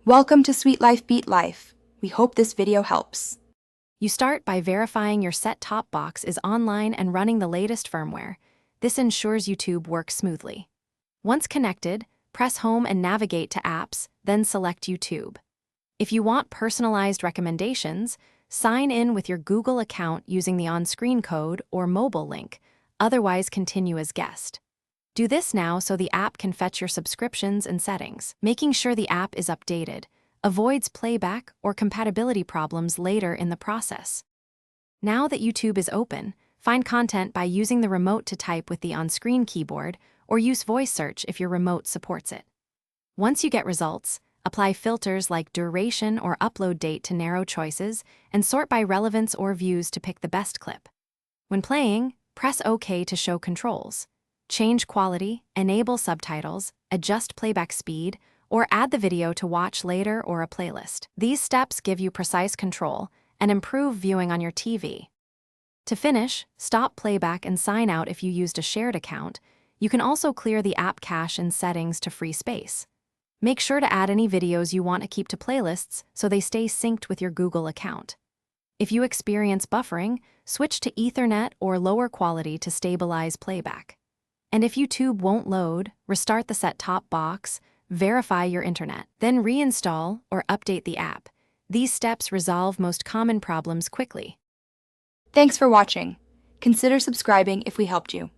Welcome to Sweet Life Beat Life. We hope this video helps. You start by verifying your set-top box is online and running the latest firmware. This ensures YouTube works smoothly. Once connected, press Home and navigate to Apps, then select YouTube. If you want personalized recommendations, sign in with your Google account using the on-screen code or mobile link, otherwise continue as guest. Do this now so the app can fetch your subscriptions and settings. Making sure the app is updated avoids playback or compatibility problems later in the process. Now that YouTube is open, find content by using the remote to type with the on-screen keyboard or use voice search if your remote supports it. Once you get results, apply filters like duration or upload date to narrow choices and sort by relevance or views to pick the best clip. When playing, press OK to show controls. Change quality, enable subtitles, adjust playback speed, or add the video to watch later or a playlist. These steps give you precise control and improve viewing on your TV. To finish, stop playback and sign out if you used a shared account. You can also clear the app cache in settings to free space. Make sure to add any videos you want to keep to playlists so they stay synced with your Google account. If you experience buffering, switch to Ethernet or lower quality to stabilize playback. And if YouTube won't load, restart the set-top box, verify your internet, then reinstall or update the app. These steps resolve most common problems quickly. Thanks for watching. Consider subscribing if we helped you.